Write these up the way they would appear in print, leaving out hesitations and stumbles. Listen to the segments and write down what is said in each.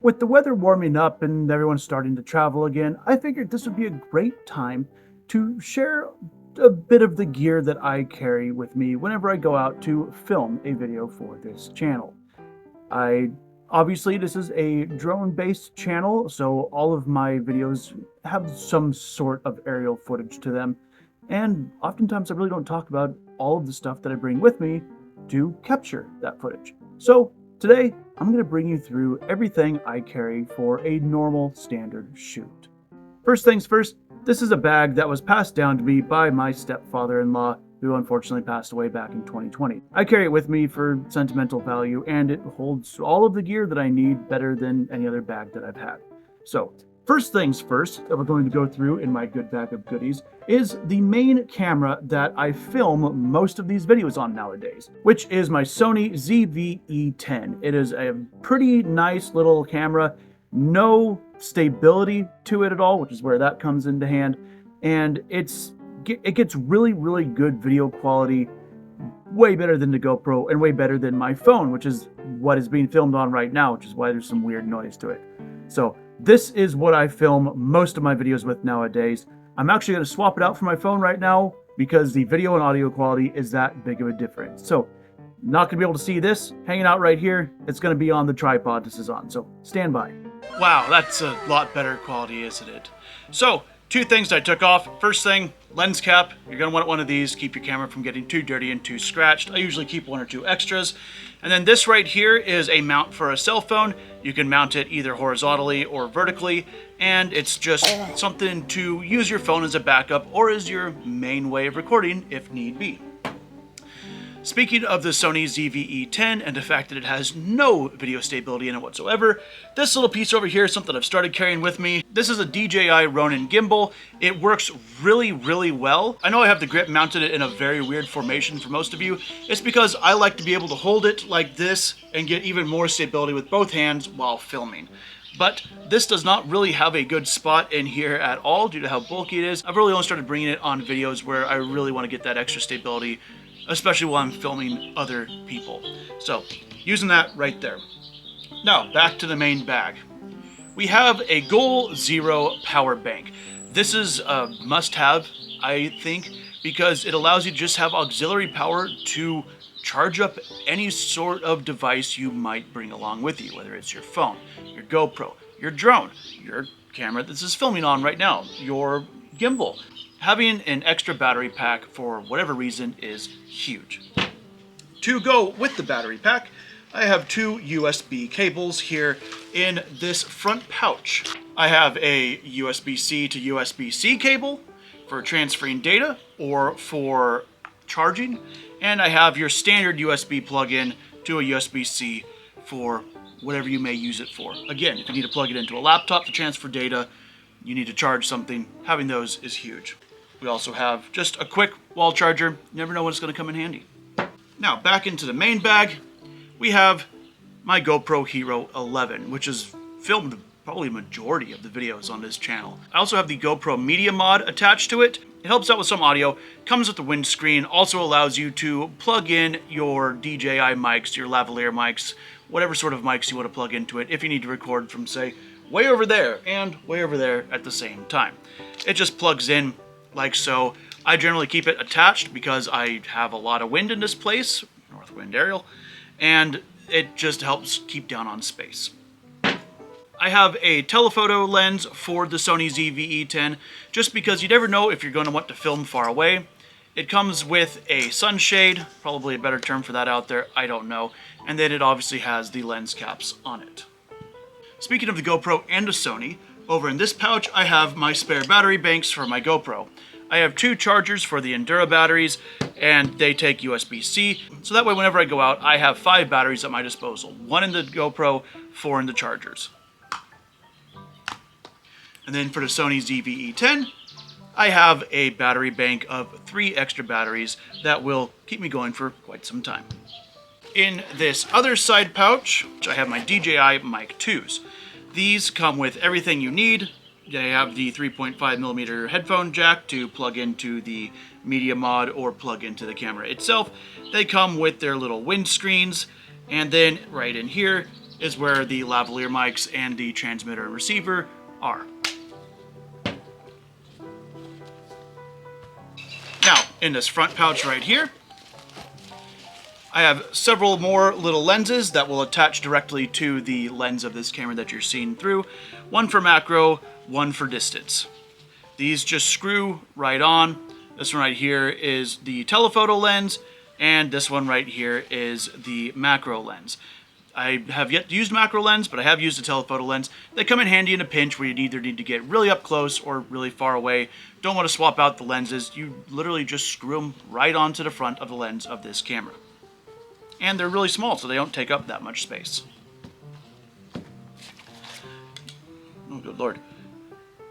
With the weather warming up and everyone starting to travel again, I figured this would be a great time to share a bit of the gear that I carry with me whenever I go out to film a video for this channel. I Obviously, this is a drone-based channel, so all of my videos have some sort of aerial footage to them, and oftentimes I really don't talk about all of the stuff that I bring with me to capture that footage. So today, I'm going to bring you through everything I carry for a normal standard shoot. First things first, this is a bag that was passed down to me by my stepfather-in-law, who unfortunately passed away back in 2020. I carry it with me for sentimental value, and it holds all of the gear that I need better than any other bag that I've had. So, first things first that we're going to go through in my good bag of goodies is the main camera that I film most of these videos on nowadays, which is my Sony ZV-E10. It is a pretty nice little camera, no stability to it at all, which is where that comes into hand, and it gets really, really good video quality, way better than the GoPro and way better than my phone, which is what is being filmed on right now, which is why there's some weird noise to it. So this is what I film most of my videos with nowadays. I'm actually going to swap it out for my phone right now because the video and audio quality is that big of a difference. So not going to be able to see this hanging out right here. It's going to be on the tripod this is on, so stand by. Wow, that's a lot better quality, isn't it? So, two things I took off. First thing, lens cap. You're going to want one of these. Keep your camera from getting too dirty and too scratched. I usually keep one or two extras. And then this right here is a mount for a cell phone. You can mount it either horizontally or vertically. And it's just something to use your phone as a backup or as your main way of recording if need be. Speaking of the Sony ZV-E10 and the fact that it has no video stability in it whatsoever, this little piece over here is something I've started carrying with me. This is a DJI Ronin gimbal. It works really, really well. I know I have the grip mounted in a very weird formation for most of you. It's because I like to be able to hold it like this and get even more stability with both hands while filming. But this does not really have a good spot in here at all due to how bulky it is. I've really only started bringing it on videos where I really want to get that extra stability, especially while I'm filming other people. So, using that right there. Now, back to the main bag. We have a Goal Zero power bank. This is a must-have, I think, because it allows you to just have auxiliary power to charge up any sort of device you might bring along with you, whether it's your phone, your GoPro, your drone, your camera this is filming on right now, your gimbal. Having an extra battery pack for whatever reason is huge. To go with the battery pack, I have two USB cables here in this front pouch. I have a USB-C to USB-C cable for transferring data or for charging, and I have your standard USB plug-in to a USB-C for whatever you may use it for. Again, if you need to plug it into a laptop to transfer data, you need to charge something, having those is huge. We also have just a quick wall charger. You never know when it's going to come in handy. Now, back into the main bag, we have my GoPro Hero 11, which is filmed probably the majority of the videos on this channel. I also have the GoPro Media Mod attached to it. It helps out with some audio, comes with the windscreen, also allows you to plug in your DJI mics, your lavalier mics, whatever sort of mics you want to plug into it if you need to record from, say, way over there and way over there at the same time. It just plugs in like so. I generally keep it attached because I have a lot of wind in this place, north wind Ariel, and it just helps keep down on space. I have a telephoto lens for the Sony ZV-E10 just because you never know if you're going to want to film far away. It comes with a sunshade, probably a better term for that out there, I don't know, and then it obviously has the lens caps on it. Speaking of the GoPro and the Sony, over in this pouch I have my spare battery banks for my GoPro. I have two chargers for the Endura batteries, and they take USB-C, so that way whenever I go out I have 5 batteries at my disposal. 1 in the GoPro, 4 in the chargers. And then for the Sony ZV-E10, I have a battery bank of 3 extra batteries that will keep me going for quite some time. In this other side pouch, I have my DJI Mic 2s. These come with everything you need. They have the 3.5mm headphone jack to plug into the media mod or plug into the camera itself. They come with their little windscreens, and then right in here is where the lavalier mics and the transmitter and receiver are. Now, in this front pouch right here, I have several more little lenses that will attach directly to the lens of this camera that you're seeing through. One for macro, one for distance. These just screw right on. This one right here is the telephoto lens, and this one right here is the macro lens. I have yet to use macro lens, but I have used a telephoto lens. They come in handy in a pinch where you either need to get really up close or really far away. Don't want to swap out the lenses. You literally just screw them right onto the front of the lens of this camera. And they're really small, so they don't take up that much space. Oh, good lord.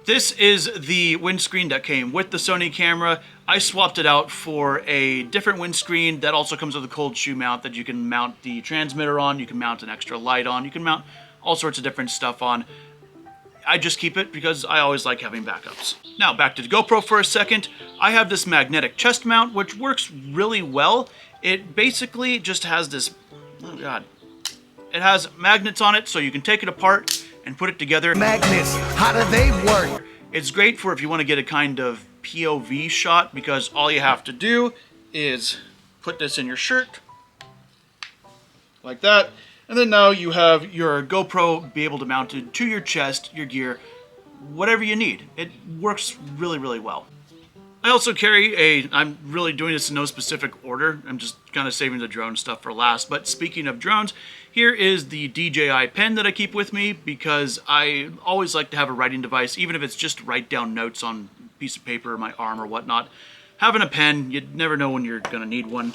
This is the windscreen that came with the Sony camera. I swapped it out for a different windscreen that also comes with a cold shoe mount that you can mount the transmitter on, you can mount an extra light on, you can mount all sorts of different stuff on. I just keep it because I always like having backups. Now back to the GoPro for a second. I have this magnetic chest mount which works really well. It basically just has this, oh god, it has magnets on it so you can take it apart and put it together. Magnets, how do they work? It's great for if you want to get a kind of POV shot because all you have to do is put this in your shirt like that, and then now you have your GoPro be able to mount it to your chest, your gear, whatever you need. It works really, really well. I also carry I'm really doing this in no specific order. I'm just kind of saving the drone stuff for last. But speaking of drones, here is the DJI pen that I keep with me because I always like to have a writing device, even if it's just to write down notes on a piece of paper, my arm or whatnot. Having a pen, you never know when you're gonna need one.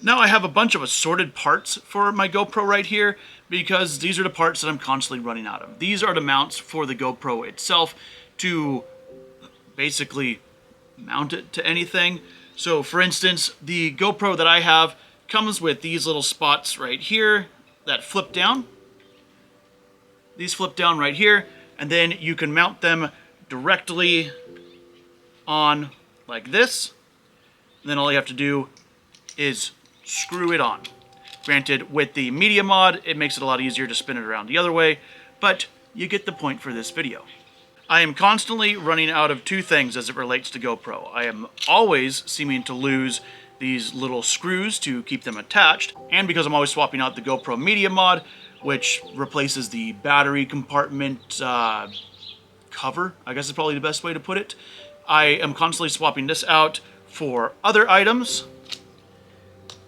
Now I have a bunch of assorted parts for my GoPro right here because these are the parts that I'm constantly running out of. These are the mounts for the GoPro itself to basically mount it to anything. So for instance, the GoPro that I have comes with these little spots right here that flip down. These flip down right here, and then you can mount them directly on like this. And then all you have to do is screw it on. Granted, with the media mod, it makes it a lot easier to spin it around the other way, but you get the point for this video. I am constantly running out of two things as it relates to GoPro. I am always seeming to lose these little screws to keep them attached, and because I'm always swapping out the GoPro media mod, which replaces the battery compartment cover, I guess is probably the best way to put it. I am constantly swapping this out for other items,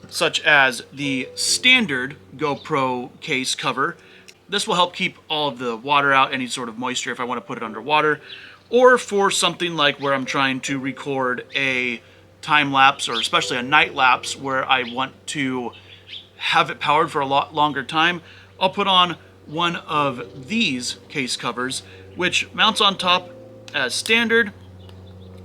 such as the standard GoPro case cover. This will help keep all of the water out, any sort of moisture if I want to put it underwater, or for something like where I'm trying to record a time lapse or especially a night lapse where I want to have it powered for a lot longer time. I'll put on one of these case covers, which mounts on top as standard,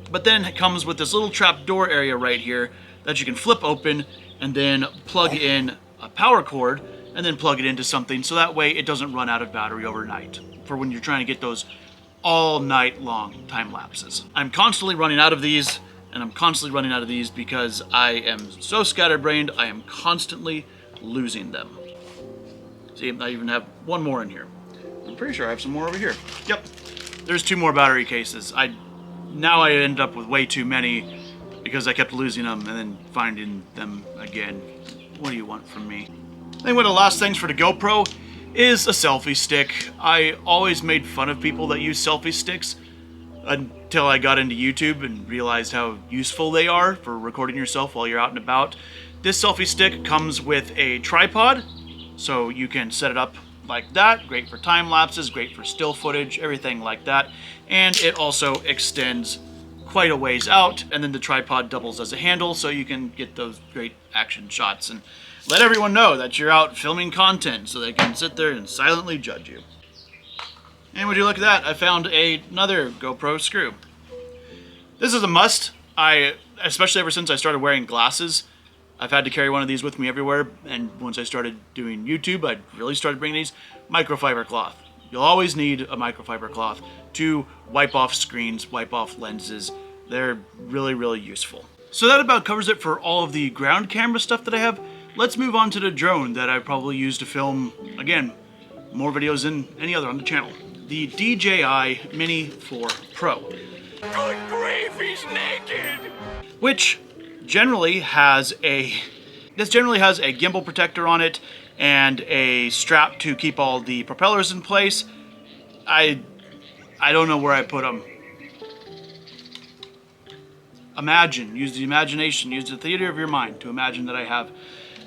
but then it comes with this little trap door area right here that you can flip open and then plug in a power cord and then plug it into something so that way it doesn't run out of battery overnight for when you're trying to get those all night long time lapses. I'm constantly running out of these, and I'm constantly running out of these because I am so scatterbrained, I am constantly losing them. See, I even have one more in here. I'm pretty sure I have some more over here. Yep, there's two more battery cases. Now I ended up with way too many because I kept losing them and then finding them again. What do you want from me? I think one of the last things for the GoPro is a selfie stick. I always made fun of people that use selfie sticks until I got into YouTube and realized how useful they are for recording yourself while you're out and about. This selfie stick comes with a tripod, so you can set it up like that. Great for time lapses, great for still footage, everything like that. And it also extends quite a ways out, and then the tripod doubles as a handle so you can get those great action shots and let everyone know that you're out filming content so they can sit there and silently judge you. And would you look at that, I found another GoPro screw. This is a must. Especially ever since I started wearing glasses, I've had to carry one of these with me everywhere, and once I started doing YouTube, I really started bringing these. Microfiber cloth. You'll always need a microfiber cloth to wipe off screens, wipe off lenses. They're really, really useful. So that about covers it for all of the ground camera stuff that I have. let's move on to the drone that I probably use to film, again, more videos than any other on the channel. The DJI Mini 4 Pro. Good grief, he's naked! Which generally has a gimbal protector on it and a strap to keep all the propellers in place. I don't know where I put them. Imagine, use the imagination, use the theater of your mind to imagine that I have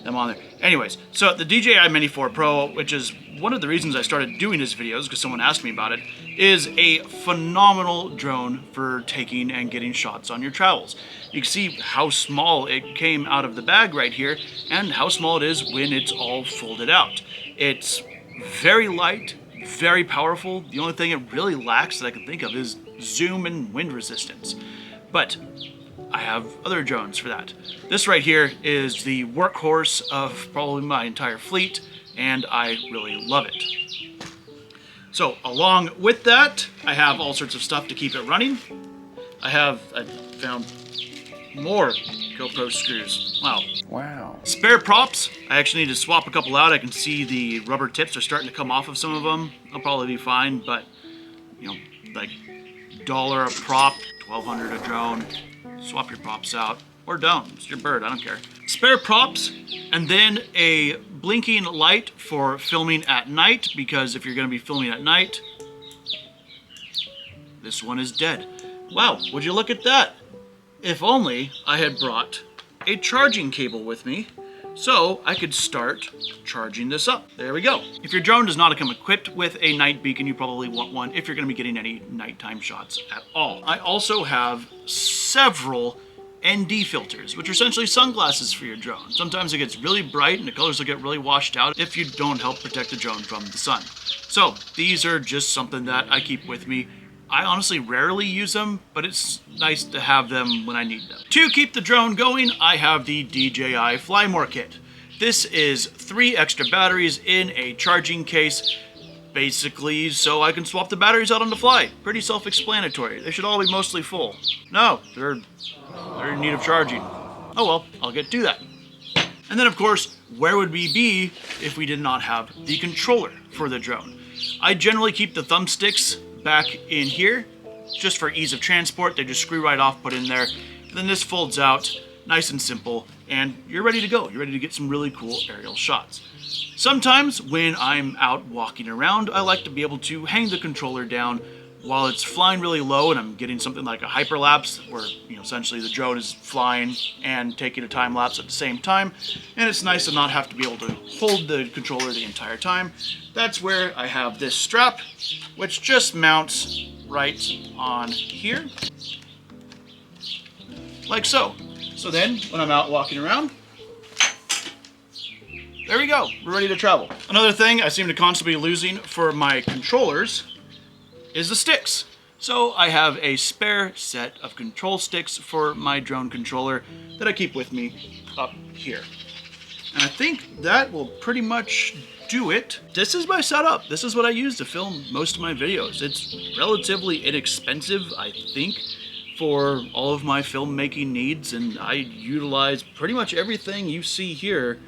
them on there. Anyways, so the DJI Mini 4 Pro, which is one of the reasons I started doing this videos because someone asked me about it, is a phenomenal drone for taking and getting shots on your travels. You can see how small it came out of the bag right here and how small it is when it's all folded out. It's very light, very powerful. The only thing it really lacks that I can think of is zoom and wind resistance. But I have other drones for that. This right here is the workhorse of probably my entire fleet, and I really love it. So along with that, I have all sorts of stuff to keep it running. I found more GoPro screws. Wow. Spare props. I actually need to swap a couple out. I can see the rubber tips are starting to come off of some of them. I'll probably be fine, but you know, like $1 a prop, $1,200 a drone. Swap your props out, or don't. It's your bird, I don't care. Spare props, and then a blinking light for filming at night, because if you're gonna be filming at night, this one is dead. Wow, would you look at that? If only I had brought a charging cable with me, so I could start charging this up. There we go. If your drone does not come equipped with a night beacon, you probably want one if you're gonna be getting any nighttime shots at all. I also have several ND filters, which are essentially sunglasses for your drone. Sometimes it gets really bright and the colors will get really washed out if you don't help protect the drone from the sun. So these are just something that I keep with me. I honestly rarely use them, but it's nice to have them when I need them. To keep the drone going, I have the DJI Fly More Kit. This is 3 extra batteries in a charging case, basically so I can swap the batteries out on the fly. Pretty self-explanatory. They should all be mostly full. No, they're in need of charging. Oh well, I'll get to that. And then of course, where would we be if we did not have the controller for the drone? I generally keep the thumbsticks back in here, just for ease of transport. They just screw right off, put in there. And then this folds out, nice and simple, and you're ready to go. You're ready to get some really cool aerial shots. Sometimes when I'm out walking around, I like to be able to hang the controller down while it's flying really low and I'm getting something like a hyperlapse where, you know, essentially the drone is flying and taking a time lapse at the same time. And it's nice to not have to be able to hold the controller the entire time. That's where I have this strap, which just mounts right on here, like so. So then when I'm out walking around, there we go, we're ready to travel. Another thing I seem to constantly be losing for my controllers is the sticks. So I have a spare set of control sticks for my drone controller that I keep with me up here. And I think that will pretty much do it. This is my setup. This is what I use to film most of my videos. It's relatively inexpensive, I think, for all of my filmmaking needs, and I utilize pretty much everything you see here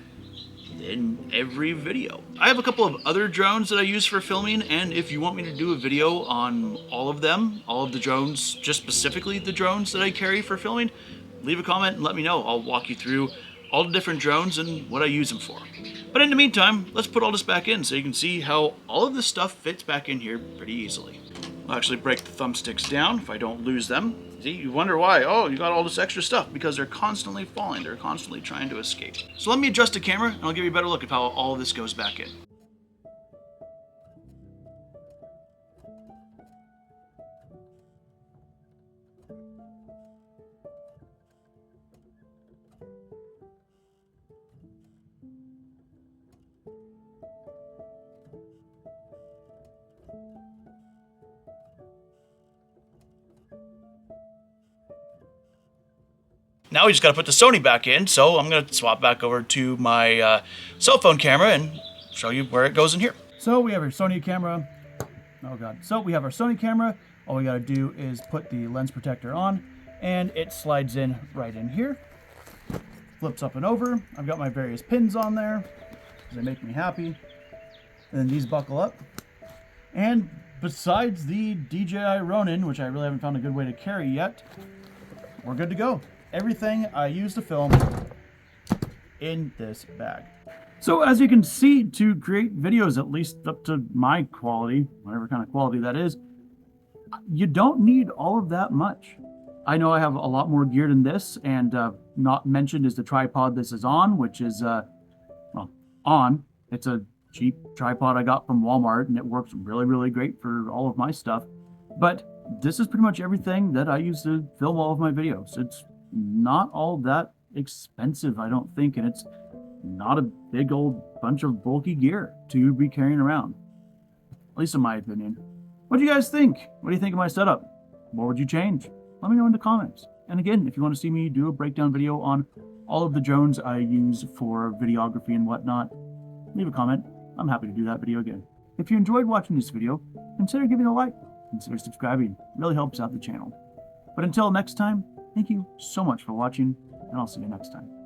in every video. I have a couple of other drones that I use for filming, and if you want me to do a video on all of them, all of the drones, just specifically the drones that I carry for filming, leave a comment and let me know. I'll walk you through all the different drones and what I use them for. But in the meantime, let's put all this back in so you can see how all of this stuff fits back in here pretty easily. I'll actually break the thumbsticks down if I don't lose them. See, you wonder why. Oh, you got all this extra stuff, because they're constantly falling. They're constantly trying to escape. So let me adjust the camera and I'll give you a better look at how all of this goes back in. Now we just got to put the Sony back in, so I'm going to swap back over to my cell phone camera and show you where it goes in here. So we have our Sony camera. Oh god. So we have our Sony camera. All we got to do is put the lens protector on, and it slides in right in here. flips up and over. I've got my various pins on there because they make me happy. And then these buckle up. And besides the DJI Ronin, which I really haven't found a good way to carry yet, we're good to go. Everything I use to film in this bag. So as you can see, to create videos at least up to my quality, whatever kind of quality that is, you don't need all of that much. I know I have a lot more gear than this, and not mentioned is the tripod this is on, which is, well, on. It's a cheap tripod I got from Walmart, and it works really, really great for all of my stuff. But this is pretty much everything that I use to film all of my videos. It's not all that expensive, I don't think, and it's not a big old bunch of bulky gear to be carrying around, at least in my opinion. What do you guys think? What do you think of my setup? What would you change? Let me know in the comments. And again, if you want to see me do a breakdown video on all of the drones I use for videography and whatnot, leave a comment. I'm happy to do that video again. If you enjoyed watching this video, consider giving a like, consider subscribing. It really helps out the channel. But until next time, thank you so much for watching, and I'll see you next time.